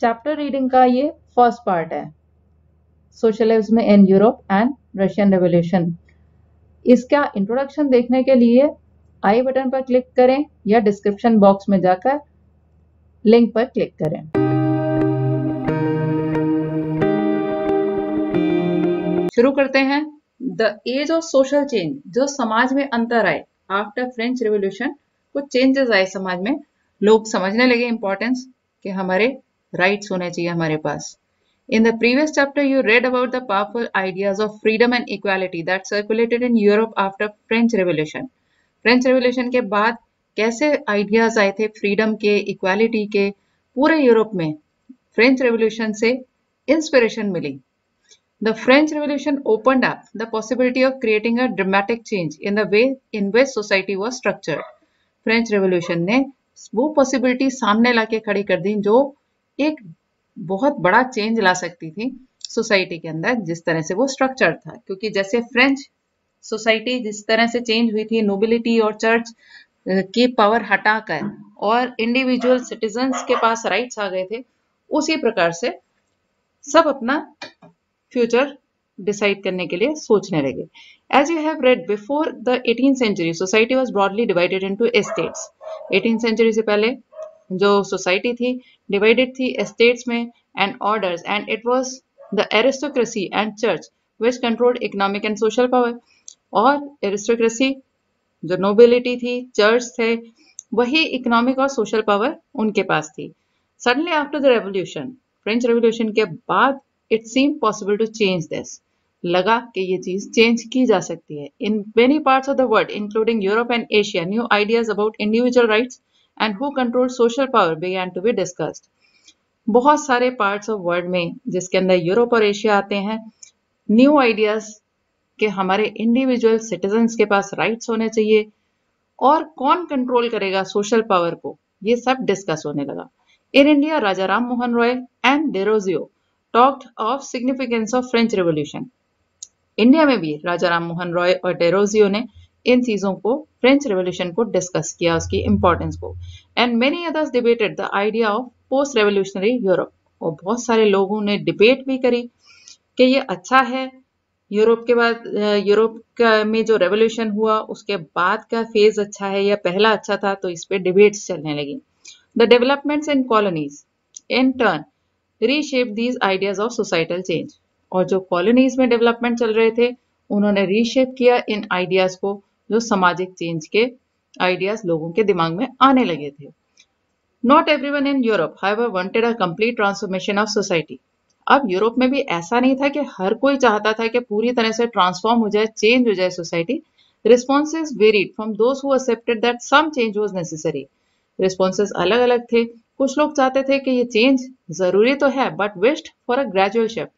Chapter reading का ये first part है, socialism in Europe and Russian revolution. इसका इंट्रोडक्शन देखने के लिए आई बटन पर क्लिक करें या डिस्क्रिप्शन बॉक्स में जाकर लिंक पर क्लिक करें। शुरू करते हैं। The age of social change, जो समाज में अंतर आए आफ्टर फ्रेंच रेवोल्यूशन, कुछ चेंजेस आए समाज में, लोग समझने लगे इंपॉर्टेंस कि हमारे राइट्स होने चाहिए हमारे पास। In the previous chapter, you read about the powerful ideas of freedom and equality that circulated in Europe after French Revolution. French Revolution के बाद कैसे आइडियाज आए थे फ्रीडम के, इक्वालिटी के, पूरे यूरोप में फ्रेंच रेवोल्यूशन से इंस्पिरेशन मिली। The French Revolution opened up the possibility of creating a dramatic change in the way in which society was structured. French Revolution ने वो पॉसिबिलिटी सामने लाके खड़ी कर दी जो एक बहुत बड़ा चेंज ला सकती थी सोसाइटी के अंदर, जिस तरह से वो स्ट्रक्चर था। क्योंकि जैसे फ्रेंच सोसाइटी जिस तरह से चेंज हुई थी, नोबिलिटी और चर्च की पावर हटाकर और इंडिविजुअल सिटीजन्स के पास राइट्स आ गए थे, उसी प्रकार से सब अपना फ्यूचर डिसाइड करने के लिए सोचने लगे। As you have read, before the 18th century, society was broadly divided into estates. 18th century से पहले जो सोसाइटी थी डिवाइडेड थी एस्टेट्स में and orders, and it was the aristocracy and church which controlled economic and social power. और aristocracy जो nobility थी, church थे, वही इकोनॉमिक और सोशल पावर उनके पास थी। Suddenly after the revolution, French revolution के बाद, it seem possible to change this, लगा कि ये चीज चेंज की जा सकती है। In many parts of the world including Europe and Asia, new ideas about individual rights and who controlled social power began to be discussed. बहुत सारे पार्ट्स ऑफ वर्ल्ड में, जिसके अंदर यूरोप और एशिया आते हैं, न्यू आइडियाज कि हमारे इंडिविजुअल सिटीजन्स के पास राइट्स होने चाहिए और कौन कंट्रोल करेगा सोशल पावर को, ये सब डिस्कस होने लगा। In India, Raja Ram Mohan Roy and Derozio talked of significance of French revolution. India में भी राजा राम मोहन रॉय और डेरोजियो ने इन चीजों को, फ्रेंच रेवोल्यूशन को डिस्कस किया, उसकी इंपॉर्टेंस को। And many others debated the idea of post revolutionary Europe, और बहुत सारे लोगों ने डिबेट भी करी कि ये अच्छा है, यूरोप के बाद, यूरोप में जो रेवोल्यूशन हुआ उसके बाद का फेज अच्छा है या पहला अच्छा था, तो इस पे डिबेट्स चलने लगी। The developments in colonies in turn reshape these ideas of societal change, और जो कॉलोनीज में डेवलपमेंट चल रहे थे उन्होंने रीशेप किया इन आइडियाज को, जो सामाजिक चेंज के आइडियाज लोगों के दिमाग में आने लगे थे। Not everyone in Europe however wanted a complete transformation of society. अब यूरोप में भी ऐसा नहीं था कि हर कोई चाहता था कि पूरी तरह से ट्रांसफॉर्म हो जाए, चेंज हो जाए society. Responses varied from those who accepted that some change was necessary. Responses अलग अलग थे। कुछ लोग चाहते थे कि ये चेंज जरूरी तो है, but wished for a gradual shift,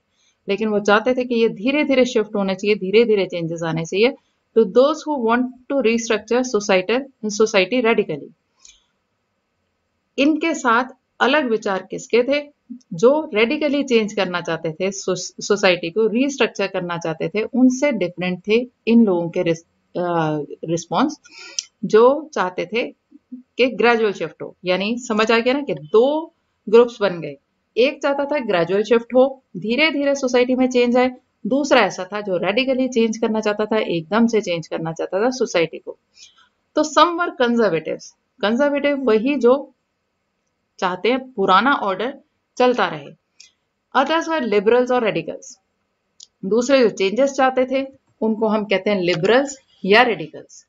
लेकिन वो चाहते थे कि ये धीरे धीरे शिफ्ट होने चाहिए, धीरे धीरे चेंजेस आने चाहिए। To those who want to restructure society radically. इनके साथ अलग विचार किसके थे? जो रेडिकली चेंज करना चाहते थे, सोसाइटी को रीस्ट्रक्चर करना चाहते थे, उनसे डिफरेंट थे इन लोगों के रिस्पॉन्स, जो चाहते थे कि ग्रेजुअल शिफ्ट हो। यानी समझ आ गया ना कि दो ग्रुप्स बन गए। एक चाहता था ग्रेजुअल शिफ्ट हो, धीरे धीरे सोसाइटी में चेंज आए। दूसरा ऐसा था जो रेडिकली चेंज करना चाहता था, एकदम से चेंज करना चाहता था सोसाइटी को। तो सम वर कंजर्वेटिव्स, कंजर्वेटिव वही जो चाहते हैं पुराना ऑर्डर चलता रहे। अदर्स वर लिबरल्स और रेडिकल्स, दूसरे जो चेंजेस चाहते थे उनको हम कहते हैं लिबरल्स या radicals.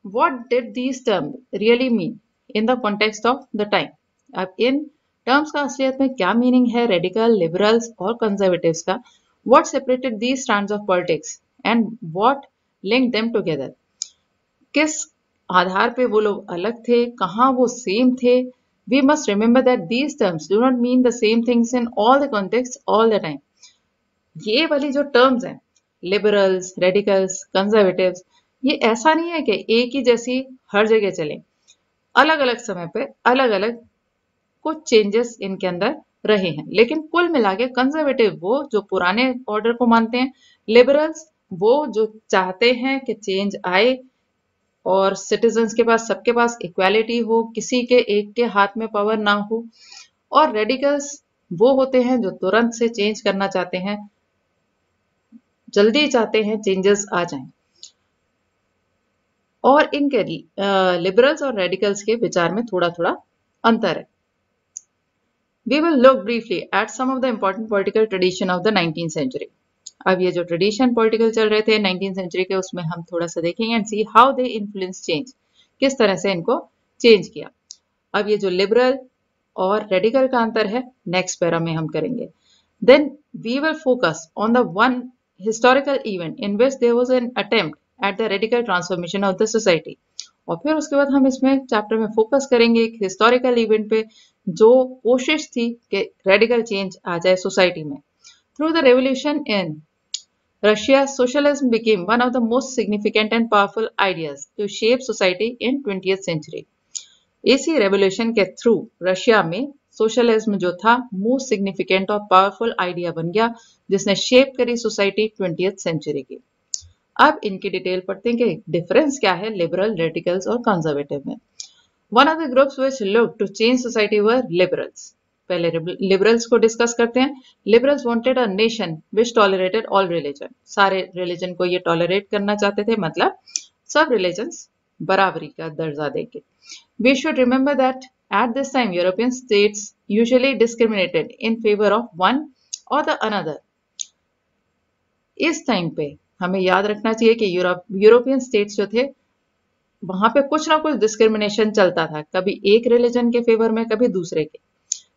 What did these term really mean in the context of the time? अब इन टर्म्स का असलियत में क्या मीनिंग है रेडिकल, लिबरल्स और कंजर्वेटिव्स का? What separated these strands of politics and what linked them together? किस आधार पे वो लोग अलग थे, कहाँ वो सेम थे? We must remember that these terms do not mean the same things in all the contexts all the time. ये वाली जो टर्म्स हैं, लिबरल्स, रेडिकल्स, कंजर्वेटिव्स, ये ऐसा नहीं है कि एक ही जैसी हर जगह चले। अलग अलग समय पे अलग अलग कुछ चेंजेस इनके अंदर रहे हैं, लेकिन कुल मिला के कंजर्वेटिव वो जो पुराने ऑर्डर को मानते हैं, लिबरल्स वो जो चाहते हैं कि चेंज आए और सिटीजन्स के पास, सबके पास इक्वालिटी हो, किसी के एक के हाथ में पावर ना हो, और रेडिकल्स वो होते हैं जो तुरंत से चेंज करना चाहते हैं, जल्दी चाहते हैं चेंजेस आ जाएं। और इनके लिबरल्स और रेडिकल्स के विचार में थोड़ा थोड़ा अंतर है। We will look briefly at some of the important political tradition of the 19th century. अब ये जो ट्रेडिशन पॉलिटिकल चल रहे थे 19th सेंचुरी के, उसमें हम थोड़ा सा देखेंगे and see how they influence change, किस तरह से इनको चेंज किया। अब ये जो लिबरल और रेडिकल का अंतर है नेक्स्ट पैरा में हम करेंगे। Then we will focus on the one historical event in which there was an attempt at the radical transformation of the society. और फिर उसके बाद हम इसमें चैप्टर में फोकस करेंगे एक हिस्टोरिकल इवेंट पे जो कोशिश थी कि रेडिकल चेंज आ जाए सोसाइटी में। Through the revolution in Russia, socialism became one of the most significant and powerful ideas to shape society in 20th century. इसी रेवोल्यूशन के थ्रू रशिया में सोशलिज्म जो था मोस्ट सिग्निफिकेंट और पावरफुल आइडिया बन गया जिसने शेप करी सोसाइटी 20th सेंचुरी की। अब इनकी डिटेल पढ़ते हैं कि डिफरेंस क्या है लिबरल, रेडिकल्स और कंजर्वेटिव में। One of the groups which look to change society were liberals. पहले लिबरल्स को डिस्कस करते हैं। Liberals wanted a nation which tolerated all religion. सारे रिलीजन को ये टॉलरेट करना चाहते थे, मतलब सब रिलीजन्स बराबरी का दर्जा देके। We should remember that at this time European states usually discriminated in favour of one or the another. इस टाइम पे हमें याद रखना चाहिए कि यूरोपियन स्टेट्स जो थे वहां पे कुछ ना कुछ डिस्क्रिमिनेशन चलता था, कभी एक रिलीजन के फेवर में, कभी दूसरे के।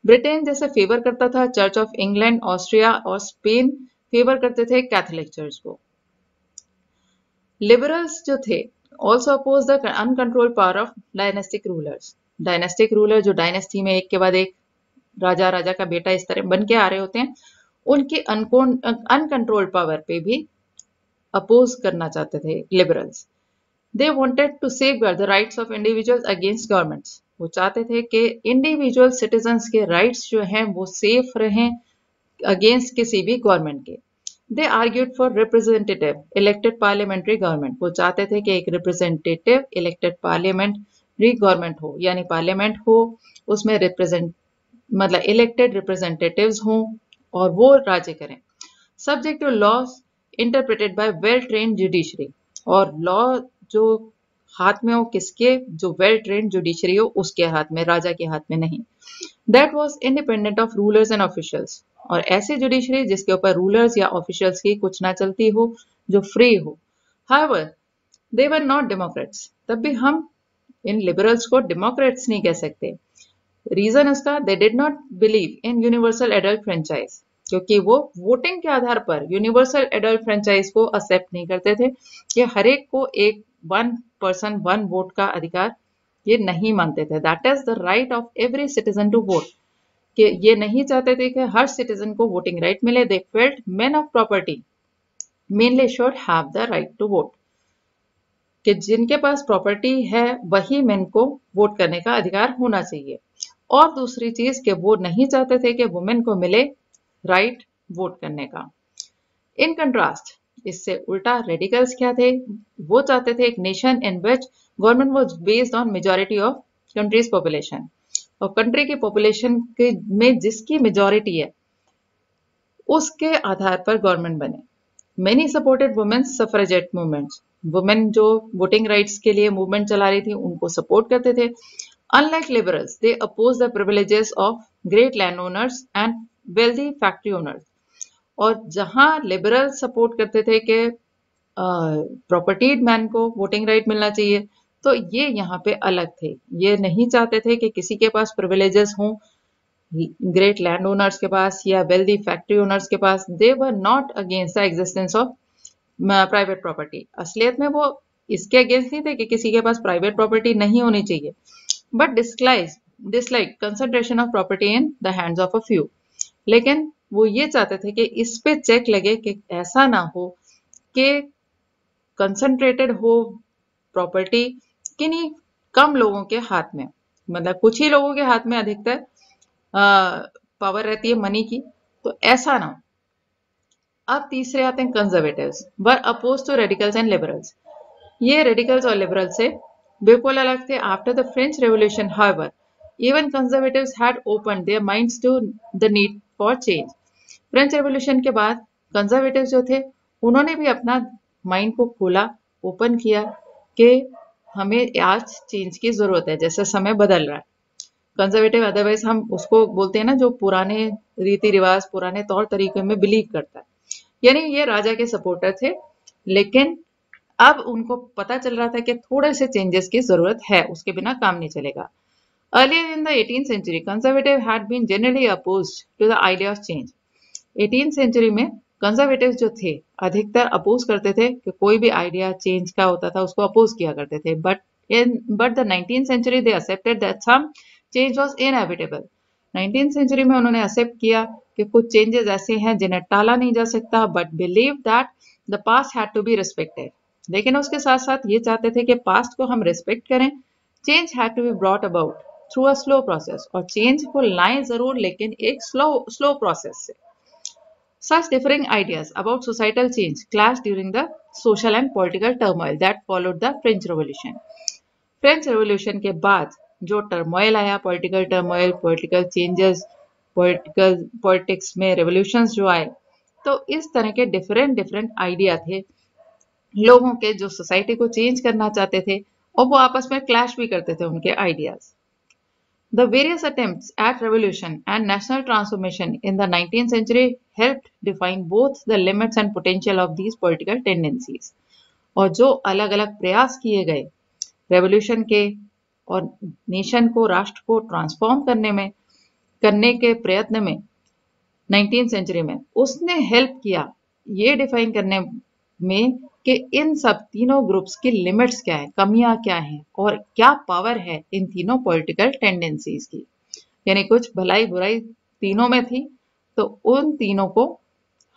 ब्रिटेन जैसे फेवर करता था चर्च ऑफ इंग्लैंड, ऑस्ट्रिया और स्पेन फेवर करते थे कैथोलिक चर्च को। लिबरल्स जो थे also oppose the uncontrolled power of dynastic rulers. Dynastic ruler जो डायनेस्टी में एक के बाद एक राजा का बेटा इस तरह बन के आ रहे होते हैं, उनकी अनकंट्रोल्ड पावर पे भी अपोज करना चाहते थे liberals. They wanted to safeguard the rights of individuals against governments. वो चाहते थे कि इंडिविजुअल सिटीजन्स के राइट्स जो हैं वो सेफ रहें अगेंस्ट किसी भी गवर्नमेंट के। They argued for representative elected parliamentary government. वो चाहते थे कि एक रिप्रेजेंटेटिव इलेक्टेड पार्लियामेंट्री गवर्नमेंट हो, यानी पार्लियामेंट हो, उसमें मतलब इलेक्टेड रिप्रेजेंटेटिव्स हों और वो राज्य करें। Subject to laws interpreted by well trained judiciary. और लॉ जो हाथ में हो किसके, जो वेल ट्रेन्ड जुडिशरी हो उसके हाथ में, राजा के हाथ में नहीं। That was independent of rulers and officials. और ऐसी जुडिशरी जिसके ऊपर रूलर्स या ऑफिशियल्स की कुछ ना चलती हो, जो फ्री हो। However they were not Democrats. तब भी हम इन लिबरल्स को डेमोक्रेट्स नहीं कह सकते। रीजन इसका, they did not believe in universal adult franchise, क्योंकि वो वोटिंग के आधार पर यूनिवर्सल एडल्ट फ्रेंचाइज को एक्सेप्ट नहीं करते थे कि हर एक को एक वन पर्सन वन वोट का अधिकार ये नहीं मानते थे। That is the right of every citizen to vote, कि ये नहीं चाहते थे कि हर सिटीजन को वोटिंग राइट मिले। They felt men of property mainly should have the right to vote, कि जिनके पास प्रॉपर्टी है वही मेन को वोट करने का अधिकार होना चाहिए। और दूसरी चीज कि वो नहीं चाहते थे कि वुमेन को मिले राइट वोट करने का। इन कंट्रास्ट इससे उल्टा रेडिकल्स क्या थे, वो चाहते थे एक nation in which government was based on majority of countries population, और कंट्री की पॉपुलेशन के में जिसकी मेजॉरिटी है उसके आधार पर गवर्नमेंट बने। Many supported women's suffragette movements. Women जो वोटिंग राइट्स के लिए मूवमेंट चला रही थी उनको सपोर्ट करते थे। Unlike liberals they oppose the privileges of great land owners and wealthy factory owners. और जहां लिबरल सपोर्ट करते थे कि प्रॉपर्टीड मैन को वोटिंग राइट मिलना चाहिए, तो ये यहाँ पे अलग थे। ये नहीं चाहते थे कि किसी के पास प्रिविलेजेस हों, ग्रेट लैंड ओनर्स के पास या वेल्दी फैक्ट्री ओनर्स के पास। They were not against the existence of private property. असलियत में वो इसके अगेंस्ट नहीं थे कि किसी के पास प्राइवेट प्रॉपर्टी नहीं होनी चाहिए, but dislike concentration of property in the hands of a few. लेकिन वो ये चाहते थे कि इस पे चेक लगे कि ऐसा ना हो कि कंसंट्रेटेड हो प्रॉपर्टी किन्हीं कम लोगों के हाथ में, मतलब कुछ ही लोगों के हाथ में अधिकतर पावर रहती है मनी की, तो ऐसा ना हो। अब तीसरे आते हैं conservatives, were oppose to radicals and liberals. ये रेडिकल्स और लिबरल्स से बिल्कुल अलग थे। After the French revolution however even conservatives had opened their minds to the need for change. French revolution के बाद कंजर्वेटिव जो थे उन्होंने भी अपना माइंड को खोला, ओपन किया कि हमें आज चेंज की जरूरत है, जैसे समय बदल रहा है। कंजर्वेटिव अदरवाइज हम उसको बोलते हैं ना, जो पुराने रीति रिवाज, पुराने तौर तरीके में बिलीव करता है, यानी ये राजा के सपोर्टर थे। लेकिन अब उनको पता चल रहा था कि थोड़े से चेंजेस की जरूरत है, उसके बिना काम नहीं चलेगा। Earlier in the 18th century, conservative had been generally opposed to the idea of change. 18th century में कंजर्वेटिव जो थे अधिकतर अपोज करते थे कि कोई भी आइडिया चेंज का होता था उसको अपोज किया करते थे। But the 19th century they accepted that some change was inevitable. 19th century में उन्होंने एक्सेप्ट किया कि कुछ चेंजेस ऐसे हैं जिन्हें टाला नहीं जा सकता, but believe that the past had to be respected. लेकिन उसके साथ साथ ये चाहते थे कि पास्ट को हम रिस्पेक्ट करें। Change had to be brought about through a slow process, और चेंज को लाएं जरूर लेकिन एक स्लो प्रोसेस से। Such differing ideas about societal change clashed during the social and political turmoil that followed the French Revolution. French revolution के बाद जो टर्मोइल आया, political turmoil, political changes, politics में रेवोल्यूशंस जो आए, तो इस तरह के डिफरेंट डिफरेंट आइडिया थे लोगों के जो सोसाइटी को चेंज करना चाहते थे, और वो आपस में क्लैश भी करते थे उनके ideas. The various attempts at revolution and national transformation in the 19th century helped define both the limits and potential of these political tendencies. और जो अलग अलग प्रयास किए गए रेवोल्यूशन के और नेशन को, राष्ट्र को ट्रांसफॉर्म करने के प्रयत्न में 19th सेंचुरी में, उसने हेल्प किया ये डिफाइन करने में कि इन सब तीनों ग्रुप्स की लिमिट्स क्या है, कमियां क्या हैं, और क्या पावर है इन तीनों पॉलिटिकल टेंडेंसीज की। यानी कुछ भलाई बुराई तीनों में थी, तो उन तीनों को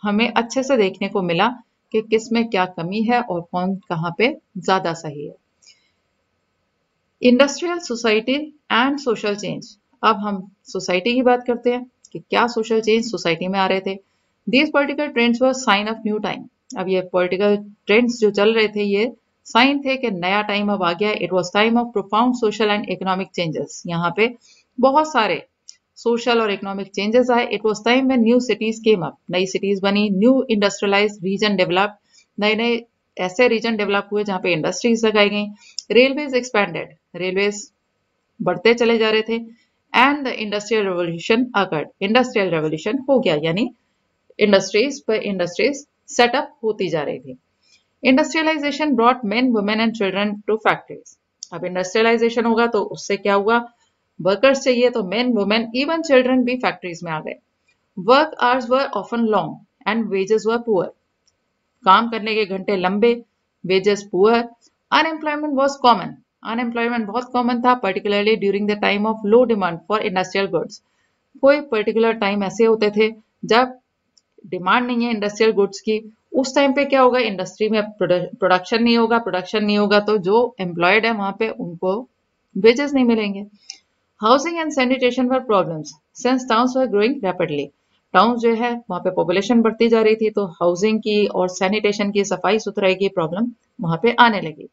हमें अच्छे से देखने को मिला कि किस में क्या कमी है और कौन कहां पे ज्यादा सही है। Industrial society and social change. अब हम सोसाइटी की बात करते हैं कि क्या सोशल चेंज सोसाइटी में आ रहे थे। These political trends were sign of new time. अब ये पॉलिटिकल ट्रेंड्स जो चल रहे थे ये साइन थे कि नया टाइम अब आ गया। It was time of profound social and economic changes. यहाँ पे बहुत सारे सोशल और इकोनॉमिक चेंजेस आए। It was time when new cities came up, नई सिटीज बनी, न्यू इंडस्ट्रियलाइज्ड रीजन डेवलप, नए नए ऐसे रीजन डेवलप हुए जहां पे इंडस्ट्रीज लगाई गई, रेलवेज एक्सपैंडेड, रेलवेज बढ़ते चले जा रहे थे, and the industrial revolution occurred. Industrial revolution हो गया, यानी इंडस्ट्रीज पर इंडस्ट्रीज सेटअप होती जा रही थी। Industrialisation brought men, women and children to factories. अब इंडस्ट्रियलाइजेशन होगा तो उससे क्या हुआ, वर्कर्स चाहिए, तो मेन, वुमेन, इवन चिल्ड्रन भी फैक्ट्रीज में आ गए। Work hours were often long and wages were poor. काम करने के घंटे लंबे, wages poor. Unemployment was common. Unemployment बहुत कॉमन था, particularly during the time of low demand for industrial goods. कोई पर्टिकुलर टाइम ऐसे होते थे जब डिमांड नहीं है इंडस्ट्रियल गुड्स की, उस टाइम पे क्या होगा, इंडस्ट्री में प्रोडक्शन नहीं होगा, प्रोडक्शन नहीं होगा तो जो एम्प्लॉयड है वहां पे उनको वेजेस नहीं मिलेंगे। Housing and sanitation were problems since towns were growing rapidly. Towns जो है वहां पे पॉपुलेशन बढ़ती जा रही थी, तो हाउसिंग की और सैनिटेशन की, सफाई सुथराई की प्रॉब्लम वहां पे आने लगी।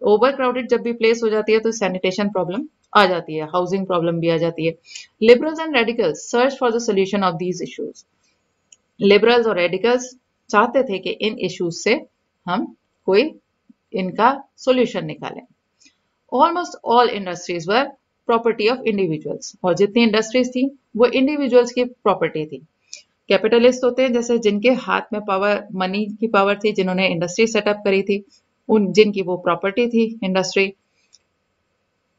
ओवर क्राउडेड जब भी प्लेस हो जाती है तो सैनिटेशन प्रॉब्लम आ जाती है, हाउसिंग प्रॉब्लम भी आ जाती है। Liberals and radicals search for the solution of these issues. Liberals और रेडिकल्स चाहते थे कि इन इश्यूज से हम कोई इनका सॉल्यूशन निकालें। Almost all industries were property of individuals, और जितनी इंडस्ट्रीज थी वो इंडिविजुअल्स की प्रॉपर्टी थी। कैपिटलिस्ट होते हैं जैसे जिनके हाथ में पावर, मनी की पावर थी, जिन्होंने इंडस्ट्री सेटअप करी थी, उन जिनकी वो प्रॉपर्टी थी इंडस्ट्री,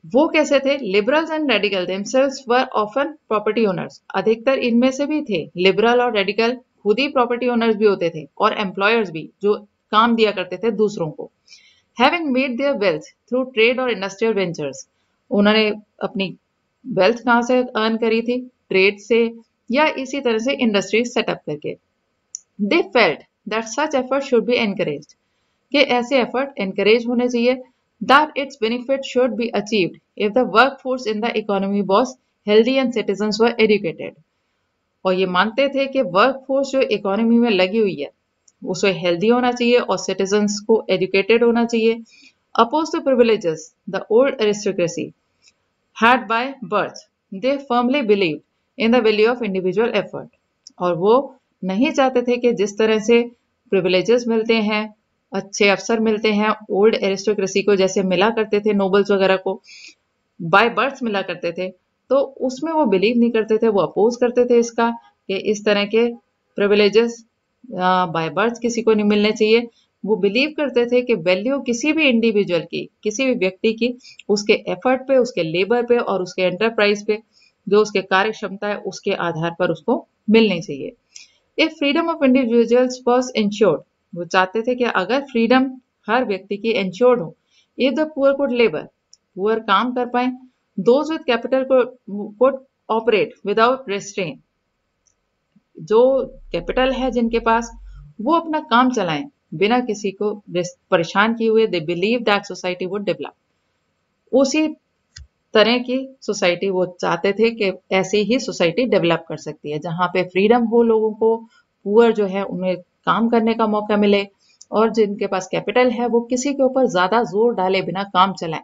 वो कैसे थे। Liberals and radical themselves were often property owners. अधिकतर इनमें से भी थे, लिबरल और रेडिकल खुद ही प्रॉपर्टी ओनर्स भी होते थे और एम्प्लॉयर्स भी, जो काम दिया करते थे दूसरों को। Having made their wealth through trade और इंडस्ट्रियल वेंचर्स। उन्होंने अपनी वेल्थ कहां से अर्न करी थी, ट्रेड से या इसी तरह से इंडस्ट्री सेटअप करके। They felt that such effort should be encouraged, कि ऐसे एफर्ट एनकरेज होने चाहिए। That its benefit should be achieved if the workforce in the economy was healthy and citizens were educated. और ये मानते थे कि वर्कफोर्स जो इकोनॉमी में लगी हुई है उसे हेल्दी होना चाहिए और सिटीजन्स को एजुकेटेड होना चाहिए। Oppose the privileges the old aristocracy had by birth, they firmly believed in the value of individual effort. और वो नहीं चाहते थे कि जिस तरह से प्रिविलेजेस मिलते हैं, अच्छे अफसर मिलते हैं ओल्ड एरिस्टोक्रेसी को जैसे मिला करते थे, नोबल्स वगैरह को बाय बर्थ मिला करते थे, तो उसमें वो बिलीव नहीं करते थे, वो अपोज करते थे इसका कि इस तरह के प्रिविलेजेस बाय बर्थ किसी को नहीं मिलने चाहिए। वो बिलीव करते थे कि वैल्यू किसी भी इंडिविजुअल की, किसी भी व्यक्ति की उसके एफर्ट पे, उसके लेबर पे और उसके एंटरप्राइज पे, जो उसके कार्य क्षमता है उसके आधार पर उसको मिलनी चाहिए। If freedom of individuals was insured, वो चाहते थे कि अगर फ्रीडम हर व्यक्ति की इंश्योर्ड हो, if the poor could labour, poor काम कर पाए, those with capital could operate without restrain, जो कैपिटल है जिनके पास वो अपना काम चलाएं बिना किसी को परेशान किए हुए, they believe that society would develop. उसी तरह की सोसाइटी वो चाहते थे कि ऐसी ही सोसाइटी डेवलप कर सकती है जहां पे फ्रीडम हो लोगों को, पुअर जो है उन्हें काम करने का मौका मिले, और जिनके पास कैपिटल है वो किसी के ऊपर ज्यादा जोर डाले बिना काम चलाएं,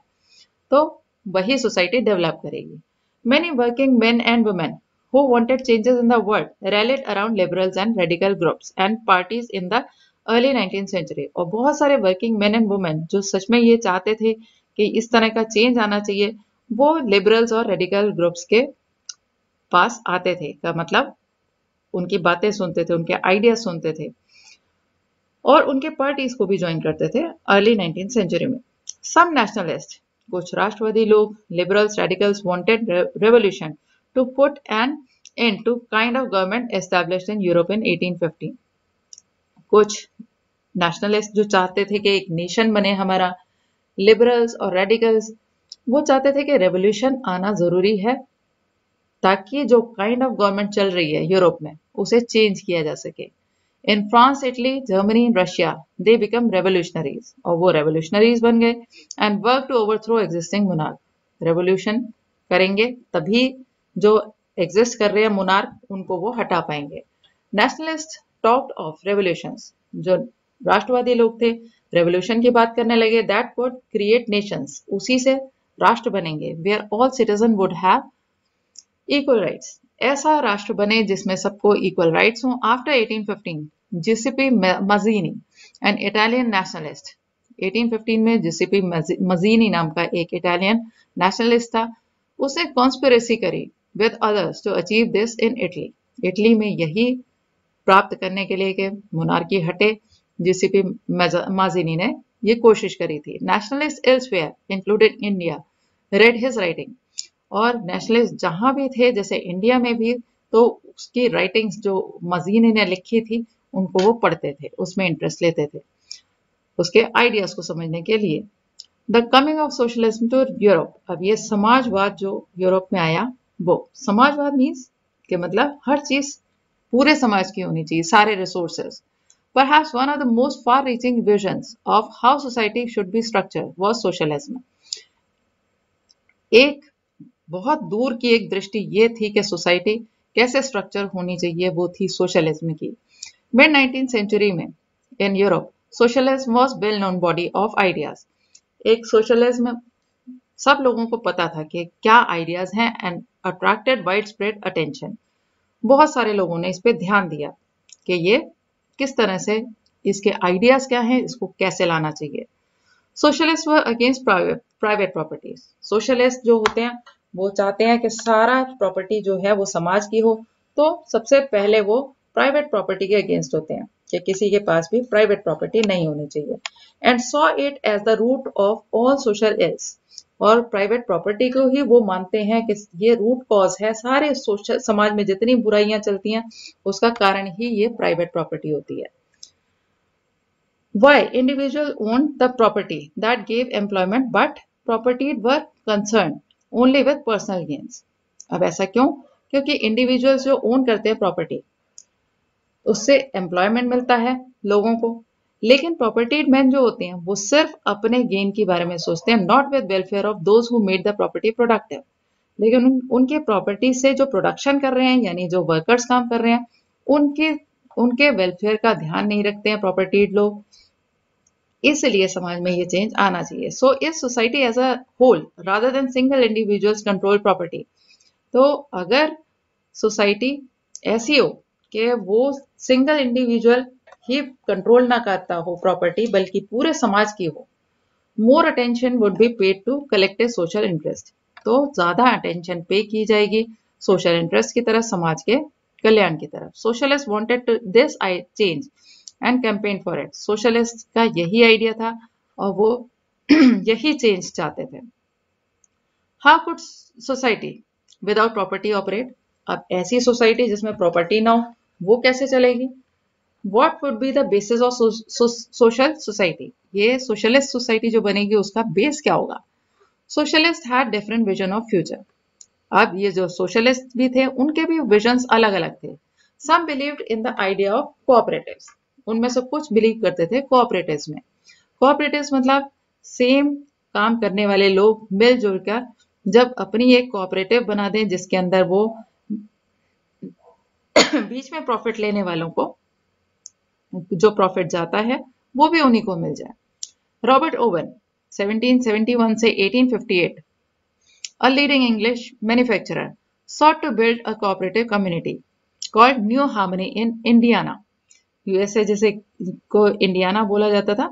तो वही सोसाइटी डेवलप करेगी। Many working men and women who wanted changes in the world rallied around liberals and radical groups and parties in the early 19th century। और बहुत सारे वर्किंग मेन एंड वुमेन जो सच में ये चाहते थे कि इस तरह का चेंज आना चाहिए, वो लिबरल्स और रेडिकल ग्रुप्स के पास आते थे, का मतलब उनकी बातें सुनते थे, उनके आइडिया सुनते थे और उनके पार्टीज को भी ज्वाइन करते थे अर्ली 19th सेंचुरी में। सम नेशनलिस्ट, कुछ राष्ट्रवादी लोग, liberals, radicals wanted revolution to put an end to kind of government established in Europe in 1850। कुछ नेशनलिस्ट जो चाहते थे कि एक नेशन बने हमारा, लिबरल्स और रेडिकल्स वो चाहते थे कि रेवोल्यूशन आना जरूरी है ताकि जो काइंड ऑफ गवर्नमेंट चल रही है यूरोप में उसे चेंज किया जा सके। In France, Italy, Germany, Russia, they become revolutionaries, और वो रेवोल्यूशनरीज बन गए and work to overthrow existing monarch. Revolution करेंगे तभी जो एग्जिस्ट कर रहे हैं मोनार्क उनको वो हटा पाएंगे। नेशनलिस्ट टॉक्ड ऑफ रेवोल्यूशंस, जो राष्ट्रवादी लोग थे रेवोल्यूशन की बात करने लगे, दैट वुड क्रिएट नेशंस, उसी से राष्ट्र बनेंगे, where all citizen would have equal rights, ऐसा राष्ट्र बने जिसमें सबको इक्वल राइट्स हों। After 1815 Giuseppe Mazzini, an Italian nationalist, 1815 में जिसिपी मजीनी नाम का एक इटालियन नेशनलिस्ट था, उसने कॉन्स्पिरेसी करी with others to achieve this in Italy. Italy में यही प्राप्त करने के लिए कि मोनार्की हटे, जिसिपी मजीनी ने ये कोशिश करी थी। Nationalist elsewhere included India read his writing, और नेशनलिस्ट जहां भी थे जैसे इंडिया में भी, तो उसकी राइटिंग्स जो मजीनी ने लिखी थी उनको वो पढ़ते थे, उसमें इंटरेस्ट लेते थे उसके आइडियाज को समझने के लिए। The coming of socialism to Europe, अब ये समाजवाद जो यूरोप में आया, वो समाजवाद मीन्स कि मतलब हर चीज पूरे समाज की होनी चाहिए, सारे resources. Perhaps one of the most far-reaching visions of how society should be structured was socialism। एक बहुत दूर की एक दृष्टि ये थी कि सोसाइटी कैसे स्ट्रक्चर होनी चाहिए, वो थी सोशलिज्म की। मिड 19th सेंचुरी में in Europe socialism was well known body of ideas. एक सोशलिज्म सब लोगों को पता था कि क्या आइडियाज हैं and attracted wide spread attention. बहुत सारे लोगों ने इस पे ध्यान दिया कि ये किस तरह से, इसके आइडियाज क्या हैं, इसको कैसे लाना चाहिए। Socialist were against private properties. Socialist जो होते हैं वो चाहते हैं कि सारा प्रॉपर्टी जो है वो समाज की हो, तो सबसे पहले वो प्राइवेट प्रॉपर्टी के अगेंस्ट होते हैं कि किसी के पास भी प्राइवेट प्रॉपर्टी नहीं होनी चाहिए। And saw it as the root of all social ills, और प्राइवेट प्रॉपर्टी को ही वो मानते हैं कि ये रूट कॉज है, सारे सोशल समाज में जितनी बुराइयां चलती हैं उसका कारण ही ये प्राइवेट प्रॉपर्टी होती है। Why individual owned the property that gave employment but property were concerned only with personal gains। अब ऐसा क्यों? क्योंकि इंडिविजुअल्स जो ओन करते हैं प्रॉपर्टी उससे एम्प्लॉयमेंट मिलता है लोगों को, लेकिन प्रॉपर्टी मैन जो होते हैं वो सिर्फ अपने गेन के बारे में सोचते हैं, not with welfare of those who made the property productive. लेकिन उनके प्रॉपर्टी से जो प्रोडक्शन कर रहे हैं यानी जो वर्कर्स काम कर रहे हैं उनके वेलफेयर का ध्यान नहीं रखते हैं प्रॉपर्टी लोग। इसलिए समाज में ये चेंज आना चाहिए। सो इस society as a whole rather than single individuals control property, तो अगर सोसाइटी ऐसी हो कि वो सिंगल इंडिविजुअल ही कंट्रोल ना करता हो प्रॉपर्टी, बल्कि पूरे समाज की हो, more attention would be paid to collective social interest. तो ज्यादा अटेंशन पे की जाएगी सोशल इंटरेस्ट की तरफ, समाज के कल्याण की तरफ। Socialist wanted this I change and campaign for it. Socialist का यही आइडिया था और वो यही चेंज चाहते थे। How could society without property operate? अब ऐसी सोसाइटी जिसमें प्रॉपर्टी ना हो वो कैसे चलेगी? What would be the basis of social society? ये सोशलिस्ट सोसाइटी जो बनेगी उसका बेस क्या होगा? Socialist had different vision of future. अब ये जो सोशलिस्ट भी थे उनके भी विजन्स अलग अलग थे। Some believed in the idea of cooperatives. उनमें से कुछ बिलीव करते थे कोऑपरेटिव्स में। कोऑपरेटिव्स मतलब सेम काम करने वाले लोग मिलजुल कर जब अपनी एक कोऑपरेटिव बना दें जिसके अंदर वो बीच में प्रॉफिट लेने वालों को जो प्रॉफिट जाता है वो भी उन्हीं को मिल जाए। रॉबर्ट ओवन 1771 से 1858, a leading English manufacturer, sought to build a cooperative community called New Harmony in Indiana. USA जिसे को इंडियाना बोला जाता था,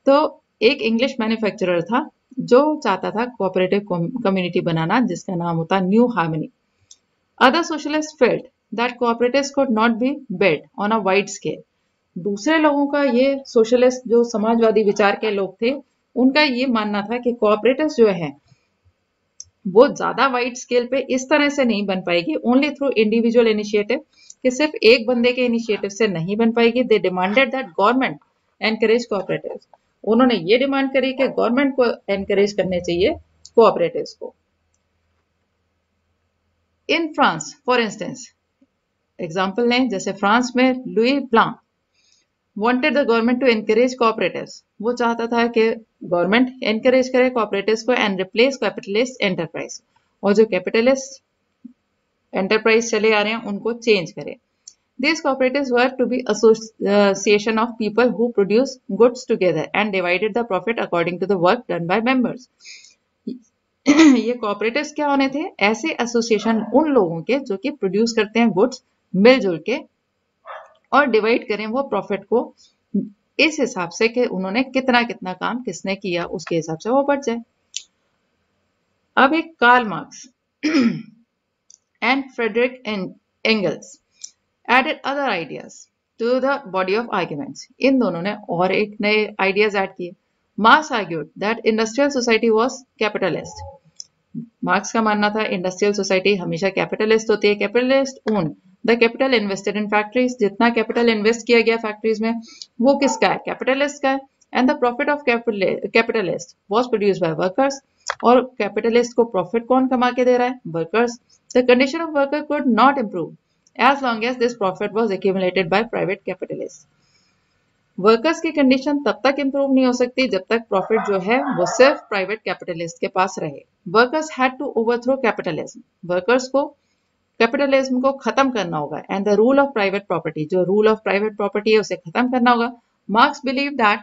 तो एक इंग्लिश मैन्युफैक्चरर था जो चाहता था कोऑपरेटिव कम्युनिटी बनाना जिसका नाम होता new harmony. Other socialist felt that cooperatives could not be built on a wide scale. दूसरे लोगों का ये सोशलिस्ट जो समाजवादी विचार के लोग थे उनका ये मानना था कि कोऑपरेटिव्स जो है वो ज्यादा वाइड स्केल पे इस तरह से नहीं बन पाएगी, ओनली थ्रू इंडिविजुअल इनिशिएटिव, कि सिर्फ एक बंदे के इनिशिएटिव से नहीं बन पाएगी। They demanded that government encourage cooperatives. उन्होंने ये डिमांड करी कि गवर्नमेंट को एनकरेज करने चाहिए कोऑपरेटिव्स को। In France for instance, example लें जैसे फ्रांस में Louis ब्लां wanted the government to encourage cooperatives। वो चाहता था कि गवर्नमेंट एनकरेज करे cooperatives को एंड रिप्लेस कैपिटलिस्ट एंटरप्राइज, और जो कैपिटलिस्ट एंटरप्राइज चले आ रहे हैं उनको चेंज करे। These cooperatives were to be association of people who produce goods together and divided the profit according to the work done by members। ये cooperatives क्या होने थे? ऐसे एसोसिएशन उन लोगों के जो कि प्रोड्यूस करते हैं गुड्स मिलजुल के और डिवाइड करें वो प्रॉफिट को इस हिसाब से कि उन्होंने कितना कितना काम किसने किया उसके हिसाब से वो बढ़ जाए। अब एक Karl Marx and Friedrich Engels added other ideas to the body of arguments. इन दोनों ने और एक नए आइडियाज ऐड किए। Marx argued that industrial society was capitalist. Marx का मानना था इंडस्ट्रियल सोसाइटी हमेशा कैपिटलिस्ट होती है। Capitalist own the capital invested in factories. जितना कैपिटल इन्वेस्ट किया गया फैक्ट्रीज में वो किसका है? कैपिटलिस्ट का है। And the profit of capitalist was produced by workers. और कैपिटलिस्ट को प्रॉफिट कौन कमा के दे रहा है? Workers. The condition of worker could not improve as long as this profit was accumulated by private capitalist. Workers की कंडीशन तब तक इंप्रूव नहीं हो सकती जब तक प्रॉफिट जो है वो सिर्फ प्राइवेट कैपिटलिस्ट के पास रहे। Workers had to overthrow capitalism. Workers को कैपिटलिज्म को खत्म करना होगा and the rule of private property, जो रूल ऑफ प्राइवेट प्रॉपर्टी है उसे खत्म करना होगा। Marx believe that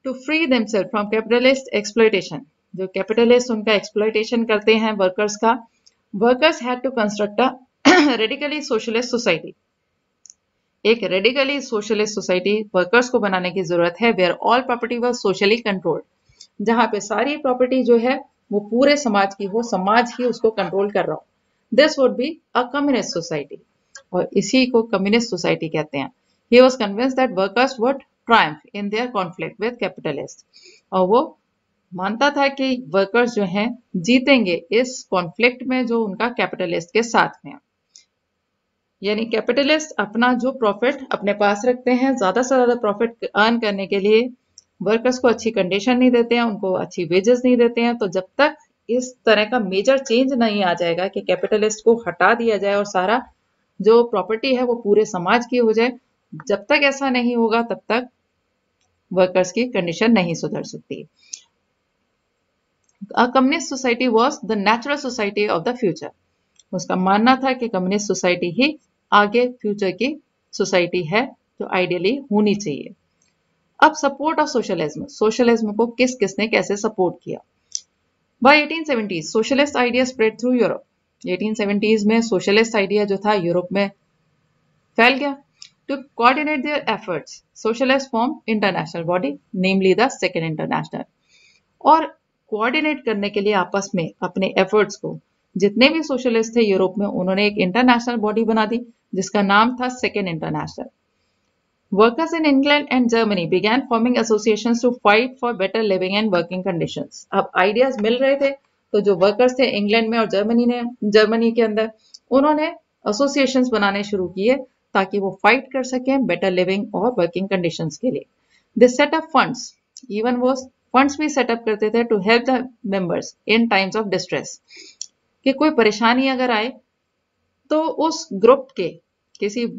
to free themselves from capitalist exploitation, जो कैपिटलिस्ट उनका एक्सप्लॉयटेशन करते हैं वर्कर्स का, workers had to construct a radically socialist society. एक रेडिकली सोशलिस्ट सोसाइटी वर्कर्स को बनाने की जरूरत है where all property was socially controlled, जहां पे सारी प्रॉपर्टी जो है वो पूरे समाज की हो, समाज ही उसको कंट्रोल कर रहा हो। This would be a communist society, और इसी को कम्युनिस्ट सोसाइटी कहते हैं। He was convinced that workers would Triumph in their conflict with capitalist, और वो मानता था कि वर्कर्स जो हैं जीतेंगे इस कॉन्फ्लिक्ट में जो उनका कैपिटलिस्ट के साथ में। यानी कैपिटलिस्ट अपना जो प्रॉफिट अपने पास रखते हैं, ज्यादा से ज्यादा प्रॉफिट अर्न करने के लिए वर्कर्स को अच्छी कंडीशन नहीं देते हैं, उनको अच्छी वेजेस नहीं देते हैं। तो जब तक इस तरह का मेजर चेंज नहीं आ जाएगा कि कैपिटलिस्ट को हटा दिया जाए और सारा जो प्रॉपर्टी है वो पूरे समाज की हो जाए, जब तक ऐसा नहीं होगा तब तक वर्कर्स की कंडीशन नहीं सुधर सकती। A communist society was the natural society of the future। उसका मानना था कि कम्युनिस्ट सोसाइटी ही आगे फ्यूचर की सोसाइटी है जो आइडियली होनी चाहिए। अब सपोर्ट ऑफ सोशलिज्म, सोशलिज्म को किस किसने कैसे सपोर्ट किया? By 1870s, socialist ideas spread through Europe। 1870s में सोशलिस्ट आइडिया जो था यूरोप में फैल गया। To coordinate their efforts socialist form international body namely the second international. और कोऑर्डिनेट करने के लिए आपस में अपने एफर्ट्स को जितने भी सोशलिस्ट थे यूरोप में, उन्होंने एक इंटरनेशनल बॉडी बना दी जिसका नाम था second international. Workers in England and Germany began forming associations to fight for better living and working conditions. अब आइडियाज मिल रहे थे तो जो वर्कर्स थे इंग्लैंड में और जर्मनी के अंदर, उन्होंने एसोसिएशंस बनाने शुरू किए ताकि वो फाइट कर सकें बेटर लिविंग और वर्किंग कंडीशंस के लिए। They set up funds, even वो फंड्स भी सेटअप करते थे to help the members in times of distress, कि कोई परेशानी अगर आए तो उस ग्रुप के किसी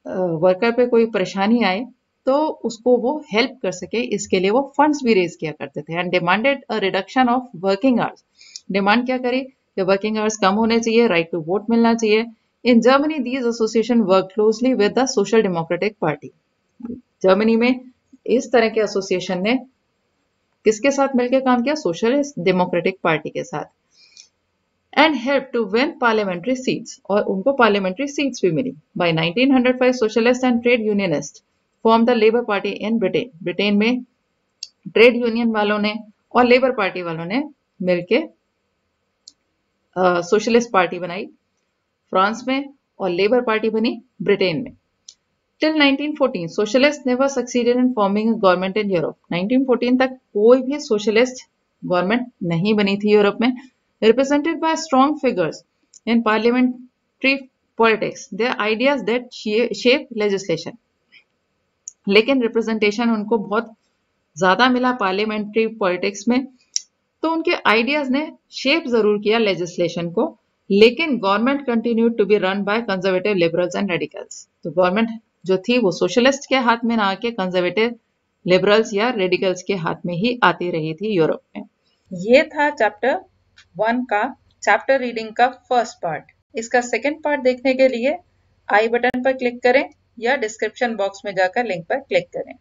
वर्कर पे कोई परेशानी आए तो उसको वो हेल्प कर सके, इसके लिए वो फंड्स भी रेज किया करते थे। And demanded a reduction of working hours, demand क्या करी कि वर्किंग आवर्स कम होने चाहिए, राइट टू वोट मिलना चाहिए। In Germany these association work closely with the social democratic party. Germany में इस तरह के एसोसिएशन ने किसके साथ मिलकर काम किया? सोशलिस्ट डेमोक्रेटिक पार्टी के साथ। And help to win parliamentary seats, और उनको पार्लियामेंट्री सीट्स भी मिली। By 1905 socialist and trade unionist form the labour party in Britain. Britain में ट्रेड यूनियन वालों ने और लेबर पार्टी वालों ने मिलके सोशलिस्ट पार्टी बनाई फ्रांस में और लेबर पार्टी बनी ब्रिटेन में। Till 1914 socialist never succeeded in forming a government in Europe. 1914 तक कोई भी सोशलिस्ट गवर्नमेंट नहीं बनी थी यूरोप में। Represented by strong figures in parliamentary politics, their ideas that shape legislation. लेकिन रिप्रेजेंटेशन उनको बहुत ज्यादा मिला पार्लियामेंट्री पॉलिटिक्स में, तो उनके आइडियाज ने शेप जरूर किया लेजिस्लेशन को, लेकिन government continue to be run by conservative liberals and radicals. तो गवर्नमेंट जो थी वो सोशलिस्ट के हाथ में ना आके कंजर्वेटिव लिबरल्स या रेडिकल्स के हाथ में ही आती रही थी यूरोप में। ये था चैप्टर 1 का चैप्टर रीडिंग का फर्स्ट पार्ट। इसका सेकंड पार्ट देखने के लिए आई बटन पर क्लिक करें या डिस्क्रिप्शन बॉक्स में जाकर लिंक पर क्लिक करें।